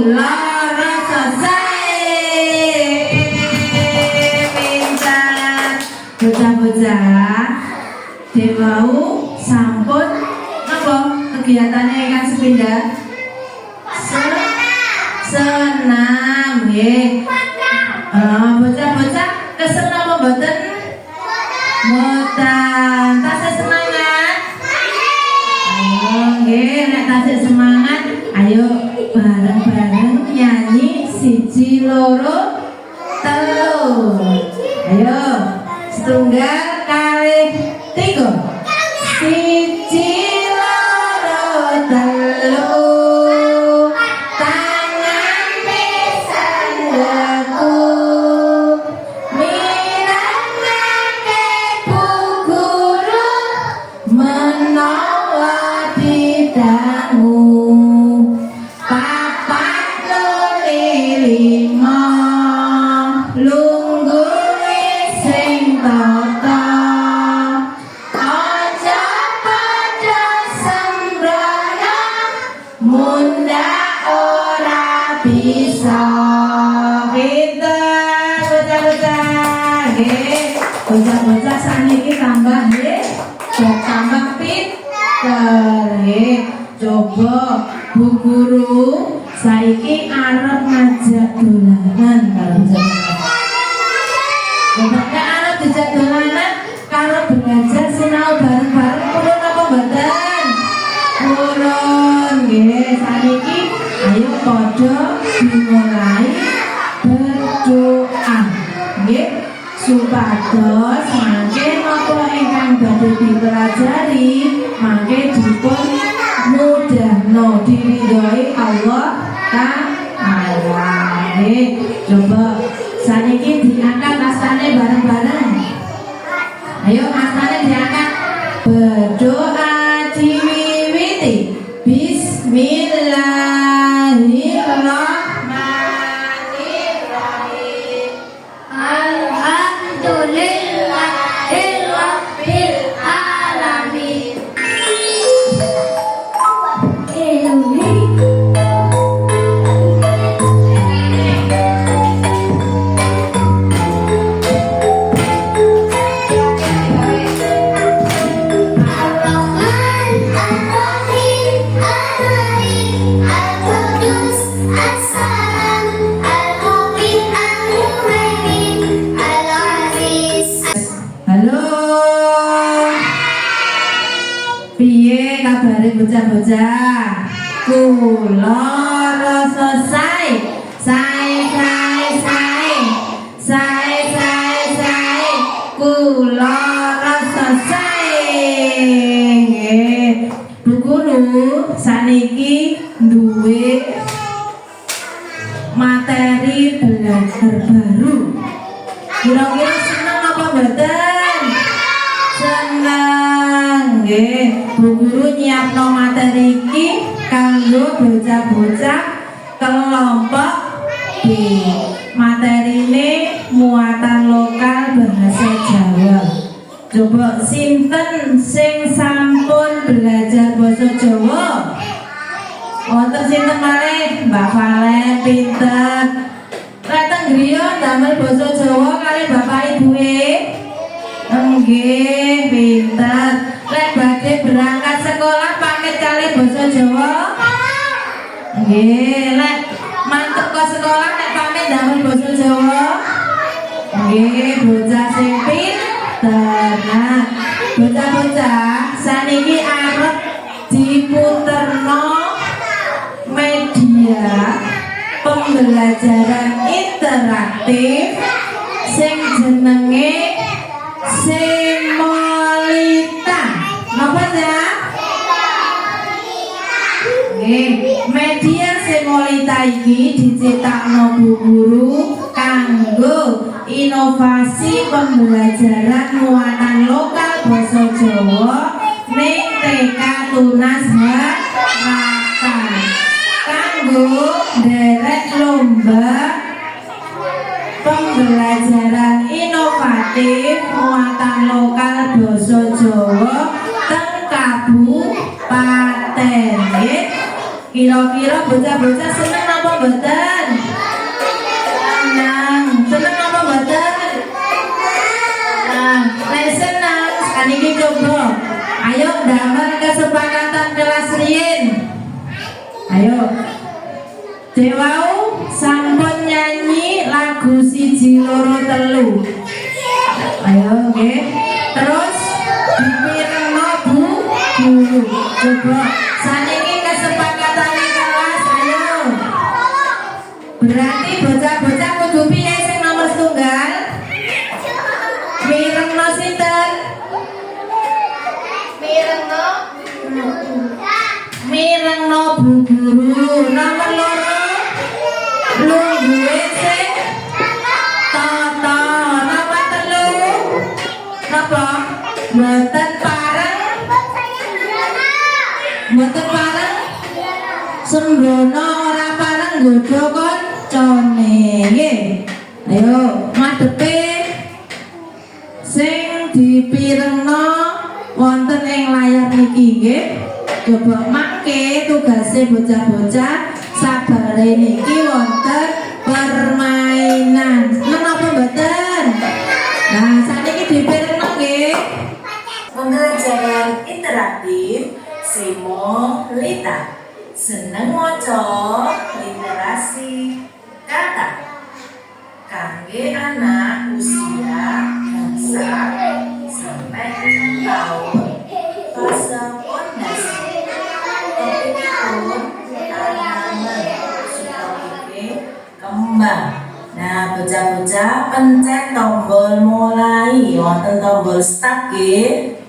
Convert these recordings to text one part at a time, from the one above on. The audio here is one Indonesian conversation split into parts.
kula selesai. Pintar bocah-bocah. Dewau sampun apa kegiatannya kan sepindah? Senam nggih. Bocah-bocah kesel napa mboten? Mboten. Tasih semangat? Ayo nggih, nek tasih semangat, ayo bareng-bareng nyanyi siji loro telu. Ayo setunggal kalih tiga. Siji loro telu. Bocah-bocah saniki tambah nggih, tambah pinter nggih. Coba Bu Guru saiki arep ngajak dolanan karo jenengan. Coba arep dijak dolanan karo belajar sinau bareng-bareng purun apa mboten? Purun nggih. Saniki ayo padha dimulai berdoa nggih. Supados mangke napa ingkang badhe dipelajari mangke dipun mudahno diridhoi Allah Ta'ala. Coba saniki diangkat astane bareng-bareng. Ayo astane diangkat. Berdoa diwiwiti. Bismillahirrahmanirrahim. Piye kabare bocah-bocah? Kula selesai. Sae. Kula selesai. Nggih. Bu Guru saniki duwe materi belajar baru. Kira-kira seneng apa mboten? Seneng nggih. Bu Guru nyiapno materi iki kanggo bocah-bocah kelompok B. Materine muatan lokal bahasa Jawa. Coba sinten sing sampun belajar basa Jawa? Wonten sinten malih? Mbak Valen pinter. Lek teng griya damel basa Jawa kali bapak ibuke? Nggih, pinter. Lek badhe berangkat sekolah pamit kali basa Jawa? Nggih, lek mantep ke sekolah nek pamit damel basa Jawa? Nggih, bocah sing pinter. Nah, bocah-bocah saniki arep diputerno media pembelajaran interaktif sing jenenge Semolita. Napa ya? Media Semolita iki diciptakno Bu Guru kanggo inovasi pembelajaran muatan lokal basa Jawa ning TK Tunas Harapan kanggo nderek lomba pembelajaran inovatif muatan lokal basa Jawa teng Kabupaten. Kira-kira bocah-bocah seneng apa mboten? Senang. Seneng apa mboten? Nah, nek senang saniki coba. Ayo damel kesepakatan kelas riyin. Ayo. Dewau sampun nyanyi lagu 1 2 3. Ayo, oke. Terus dipirengno Bu Guru. Coba saniki kesepakatan kelas, ayo. Berarti bocah-bocah kudu piye sing nomor setunggal? Mirengno sinten? Mirengno Bu Guru. Nomor loro lungguhe sing tata. Nomor telu napa? Mboten pareng. Mboten pareng. Sembrono ora pareng nggodha kancane. Nggih. Ayo madhepe sing dipirengno wonten ing layar niki nggih. Coba mangke tugase bocah-bocah sabare niki wonten permainan. Menapa mboten? Nah, saniki dipirengno nggih. Pembelajaran interaktif Simo Lita. Seneng maca literasi kata. Kangge anak usia bangsa sampai 6 tahun. Fase pondasi. Topikipun tanaman supaya kembang. Nah, bocah-bocah pencet tombol mulai. Wonten tombol start nggih.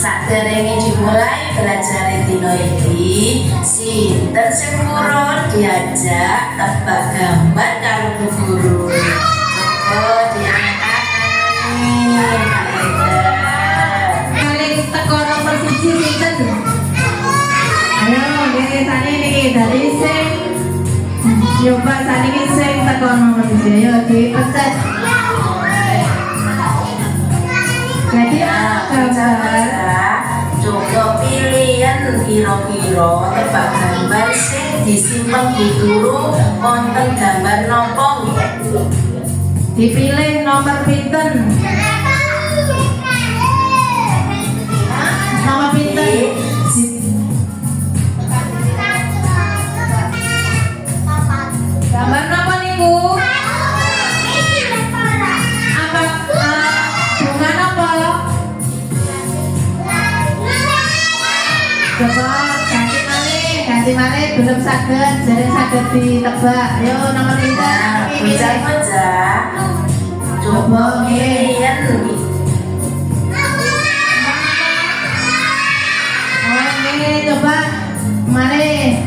Saderenge dimulai belajar dina iki, sinten sing purun diajak tebak gambar karo Bu Guru. Coba diangkat Paling teko nomor 1 sinten? Ayo nggih saniki dari sing coba saniki sing teko nomor 1. Ayo dipencet. Jadi gambar. Coba pilihan kira-kira tebak gambar sing disimpen Bu Guru wonten gambar napa nggih? Dipilih nomor pinten? Nomor pinten? Gambar napa niku? Apa bunga napa? Coba ganti malih belum saged, jadi saged ditebak. Ayo nomor pinten? Bocah-bocah coba pilihan Oke, coba malih.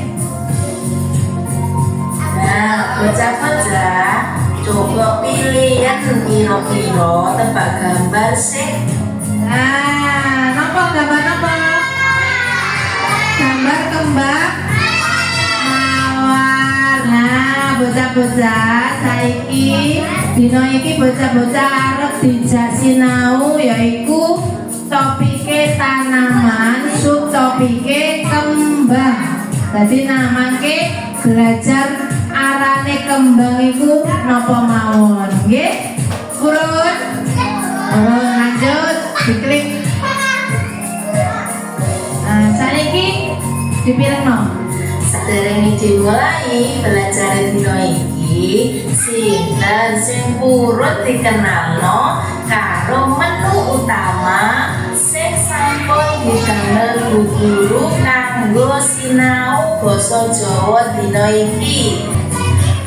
Nah, bocah-bocah coba pilihan kira-kira tebak gambar sing Nah, napa gambar napa? Gambar kembang mawar. Nah, bocah-bocah saiki dina iki bocah-bocah arep dijak sinau yaiku topike tanaman, subtopike kembang. Dadi namake belajar arane kembang iku napa mawon, nggih? Purun. Lanjut, diklik. Nah, saiki Dipilihno. Saderenge dimulai belajar dina iki, sinten sing purut dikenalno karo menu utama sing sampun didamel guru kanggo sinau basa Jawa dina iki.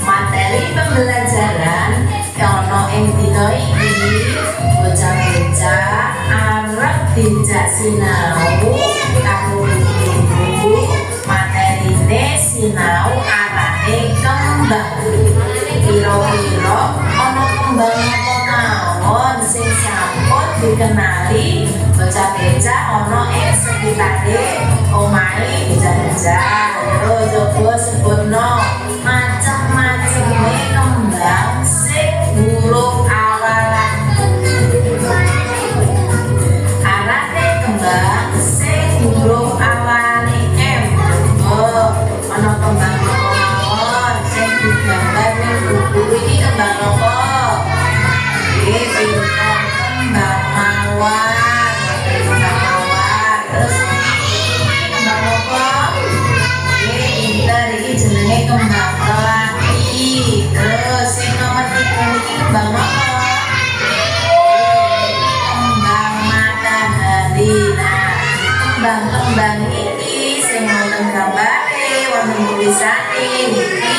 Materi pembelajaran ana ing dina iki bocah-bocah arep dijak sinau karo guru. Materine sinau arane kembang. Kira-kira ana kembang apa mawon sing sampun dikenali bocah-bocah ana ing sekitare omahe bocah-bocah. Yo coba sebutno macam-macame kembang sing huruf awalan. Arane kembang sing huruf awalane M. Ana kembang apa mawon sing digambar ning buku iki kembang apa? Nggih, pinter, kembang mawar. Kembang mawar. Terus kembang apa? Nggih, pinter, iki jenenge kembang melati. Terus sing nomor 3 iki kembang apa? Kembang matahari. Nah, kembang-kembang iki sing wonten gambare, wonten tulisane niki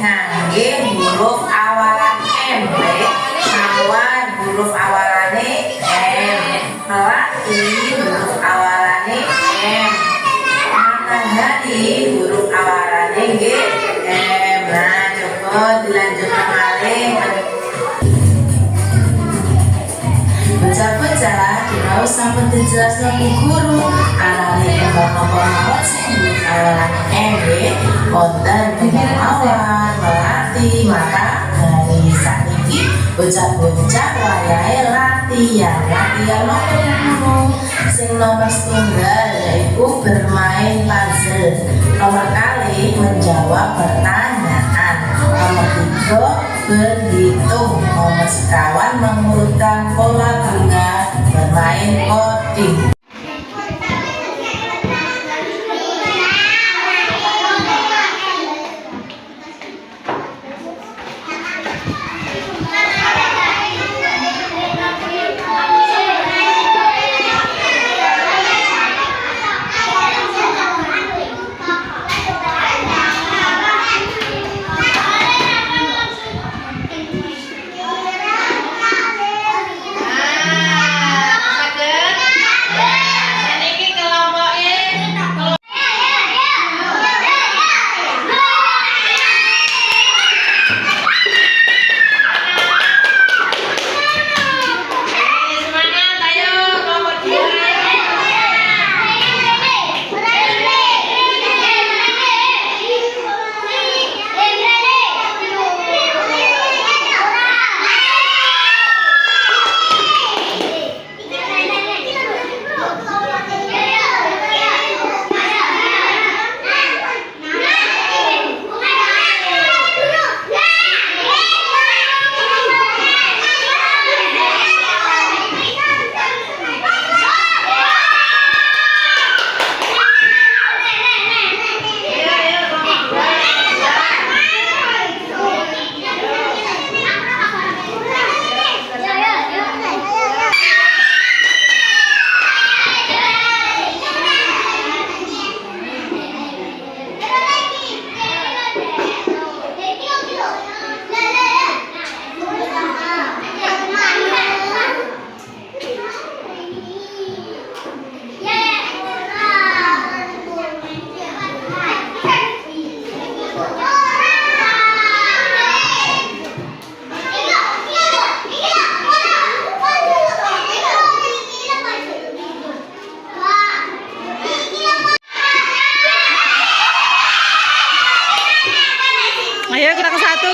ngangge huruf awalan M. Mawar huruf awalane M. Melati huruf awalane M. Matahari huruf awalane nggih M. Nah, coba dilanjutkan malih. Bocah-bocah kira sampun dijelasno ku guru arane kembang apa mawon sing awalan M nggih. Wonten kembang mawar, melati, matahari. Saiki bocah-bocah wayahe latihan nopo guru. Sing nomor setunggal yaitu bermain puzzle. Nomor kali menjawab pertanyaan. Nomor 3 berhitung. Nomor sekawan mengurutkan pola bunga. Bermain coding.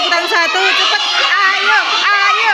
kurang satu, cepet, ayo, ayo, ayo.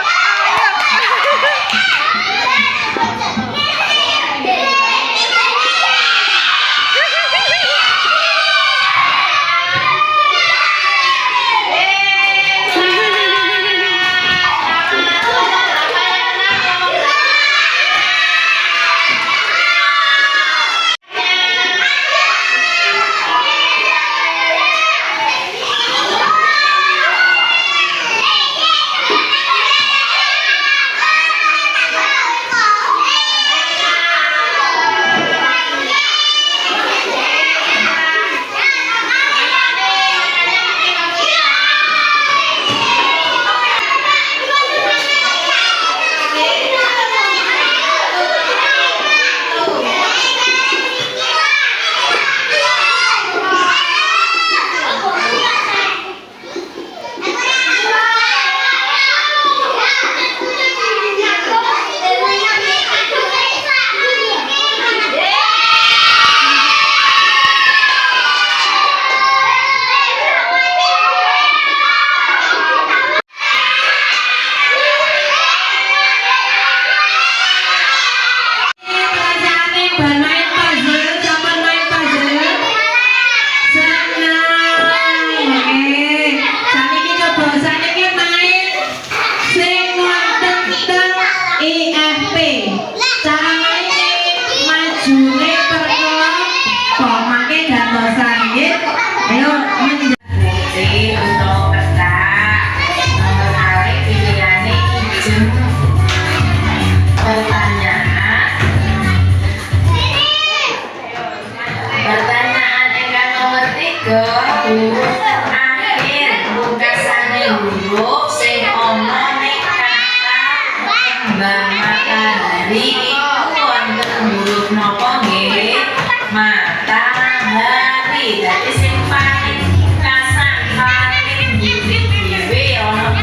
matahari. Jadi sing paling pungkasan paling dhewe ono.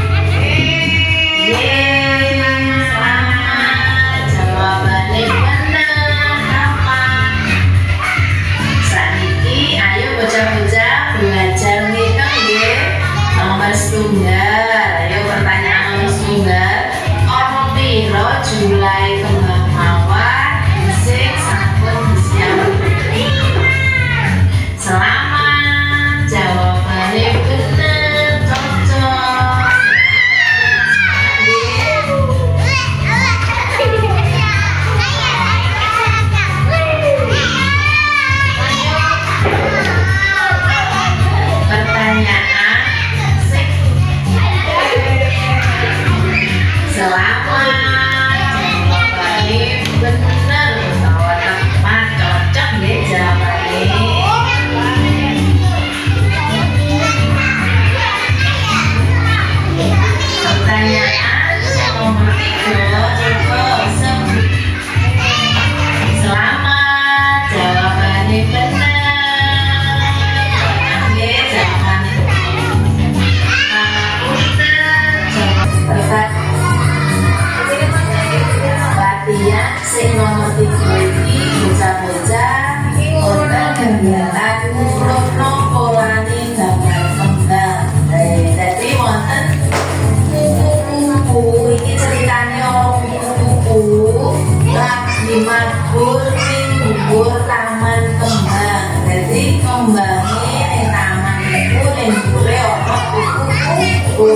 Selamat jawabane bener apa? Saniki ayo bocah-bocah belajar ngitung nggih. Nomor setunggal. Ayo pertanyaan nomor setunggal. Ono piro jumlahe kembang mawar sing sampun disiapake? Selamat jawabane bener cocok. Pertanyaan sing selamat jawabane bener utawa tepat cocok nggih jawabane. Pertanyaan nomor 3 coba sebut. Selamat jawabane bener cocok nggih jawabane. Latihan sing nomor 3 iki bocah-bocah wonten kegiatan ngurupno polane gambar kembang. Dadi wonten buku iki ceritane buku lagi mabur ning dhuwur taman kembang. Dadi kembange ning taman iku ning dhuwure ana kupu-kupu.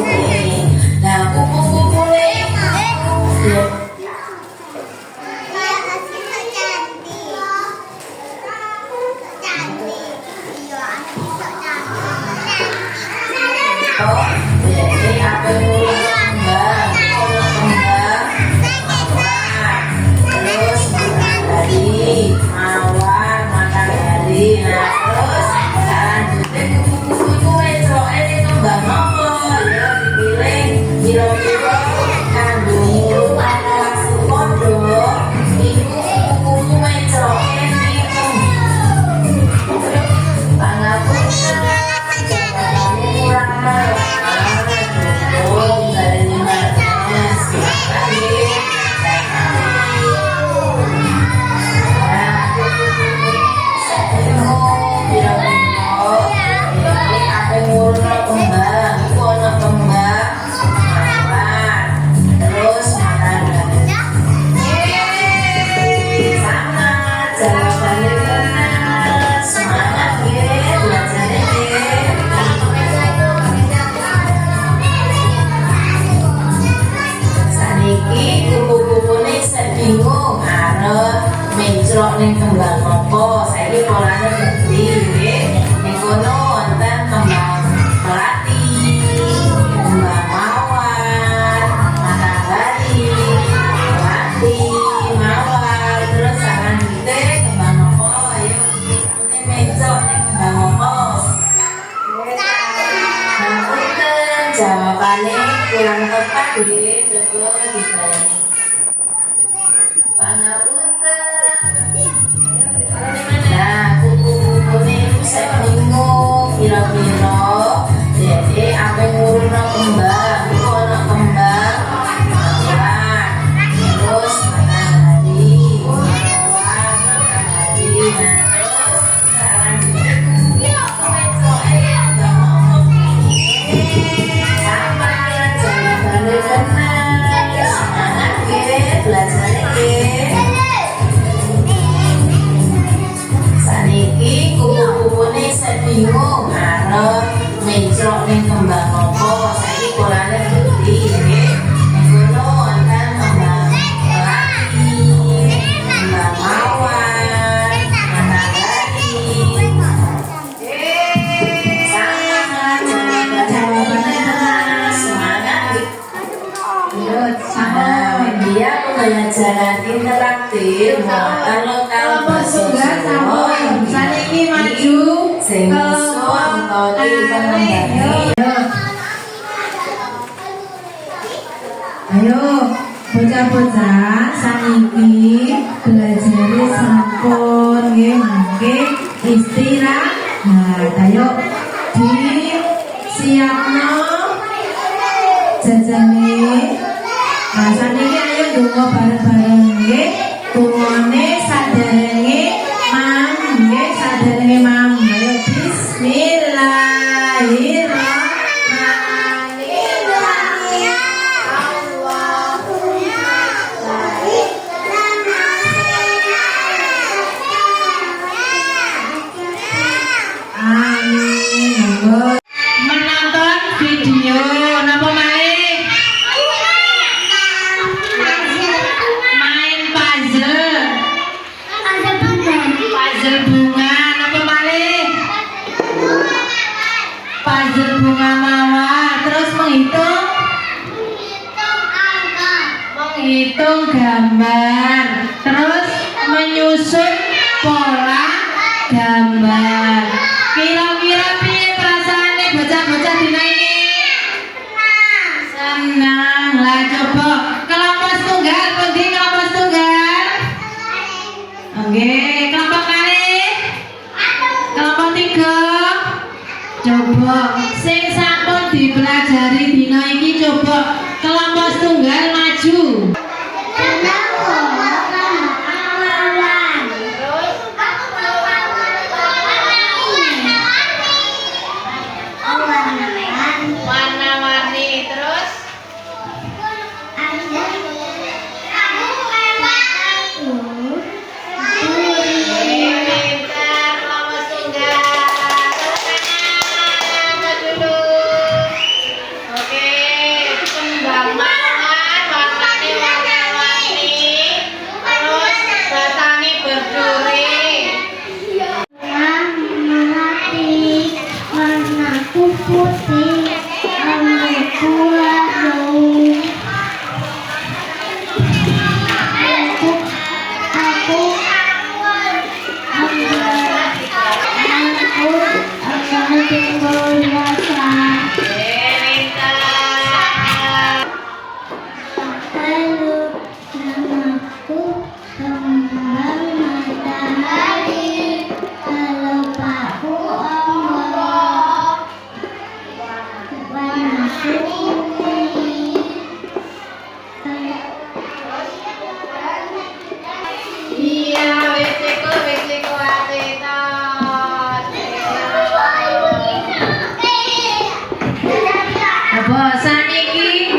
Nah, kupu-kupune jadi apa ngurus kembang, terus matahari, mawar, matahari. Nah terus lanjutnya kupu-kupu wecoke ning kembang apa? Ya dipilih kira-kira kanggo anak sepodo iku kupu-kupu wecoke ning pangapunten. Bingung arep mencrok ning kembang apa? Saiki polane ganti nggih. Ning kono wonten kembang melati, kembang mawar, matahari, melati, mawar, terus selanjutnya kembang apa? Ayo mencrok ning kembang apa? Nah, punten jawabane kurang tepat nggih. Coba dibalik. Pangapunten. Nah, kupu-kupune iku sek bingung kira-kira dhewe ape ngurupno kembang, iku ana kembang mawar, terus matahari, mawar, matahari. Nah, sama jawabannya bener. Semangat nggih belajar nggih. Saniki kupu-kupune sek bingung arep mencrok ning kembang apa? Saiki polane ganti nggih. Ning kono wonten kembang melati, kembang mawar, matahari. Semangat jawabannya. Semangat nggih. Media pembelajaran interaktif muatan lokal Tugas sampun saniki maju sing iso utawi pengembangan. Ayo bocah-bocah saniki belajar sampun nggih. Oke, istirahat. Ayo di siapno jajane. Nah, saniki ayo ndonga bareng-bareng nggih. Tungone saderenge mam nggih, saderenge mam. Ayo bismillahirrahmanirrahim. Amin. Monggo. Menonton video napa main? Main puzzle. Puzzle bunga napa malih? Puzzle bunga mawar. Terus menghitung gambar. Terus menyusun pola gambar. Kira-kira piye perasaane bocah-bocah dina ini? Senang. Lah coba kelompok tunggal, pundi kelompok tunggal? Oke, kelompok kali? Kelompok 3. Coba sing sampun dipelajari dina iki coba kelompok tunggal maju. Warna-warni terus pintar kelompok tunggal. Maju dulu. Oke, kembang mawar warnanya warna-warni. Terus batangnya berduri. Warnaku putih, rambutku lalu. Aku akan tinggal biasa. Lalu namaku kembang matahari. Kalau Pakku Allah, warnaku kuning. Iya, wesiku atetot. Apa saniki?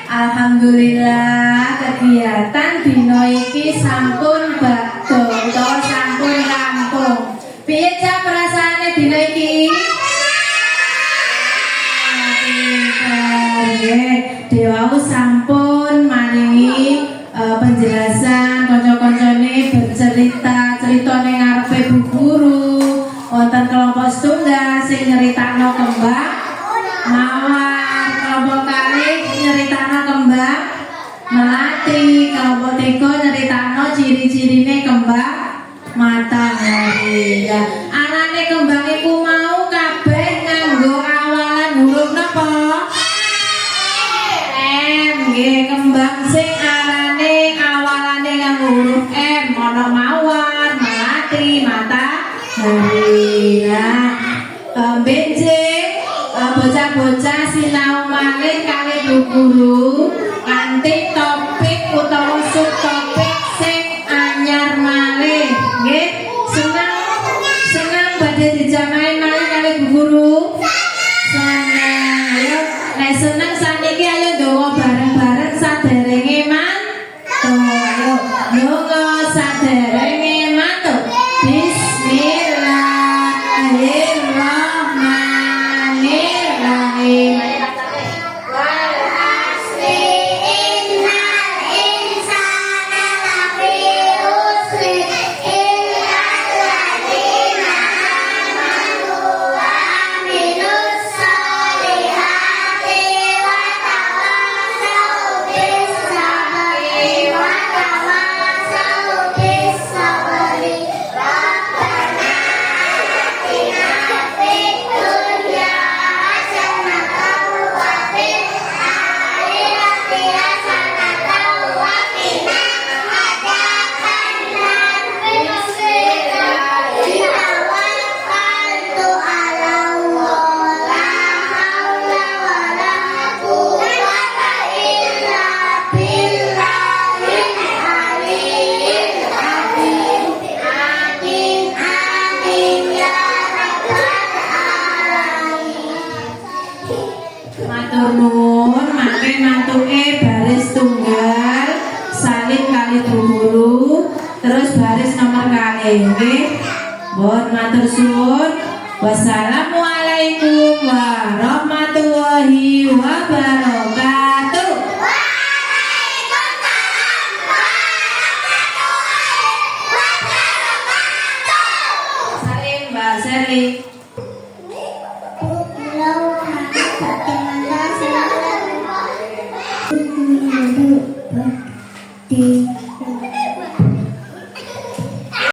Alhamdulillah kegiatan dino iki sampun bakdo utawa sampun rampung. Piye cah perasaane dino iki? Dewa sampun maringi penjelasan kanca-kancane bercerita ceritane ngarepe Bu Guru. Wonten kelompok setunggal sing nyeritakno kembang mawar, kelompok kali nyeritakno kembang melati, kelompok 3 nyeritakno ciri-cirine kembang matahari. Ya, anane kembang iku mau kabeh nganggo awalan huruf napa? M. Nggih, kembang sing arane awalane nganggo huruf M ana mawar, melati, matahari. Nah, benjing bocah-bocah sinau malih kali Bu Guru kanthi topik utawa subtopik sing anyar malih. Nggih, senang badhe dijamahi malih kali Bu Guru. Senang. Ayo, nek seneng saniki ayo ndonga bareng-bareng saderenge mantuk. Ayo, ndonga saderenge mantuk. Bismillahirrahmanirrahim. Matur nuwun, mangke mantuke baris tunggal salin kali Bu Guru, terus baris nomor kalih nggih. Mohon matur suwun. Wassalamualaikum warahmatullahi wabarakatuh. Salim Mbak Serli. Di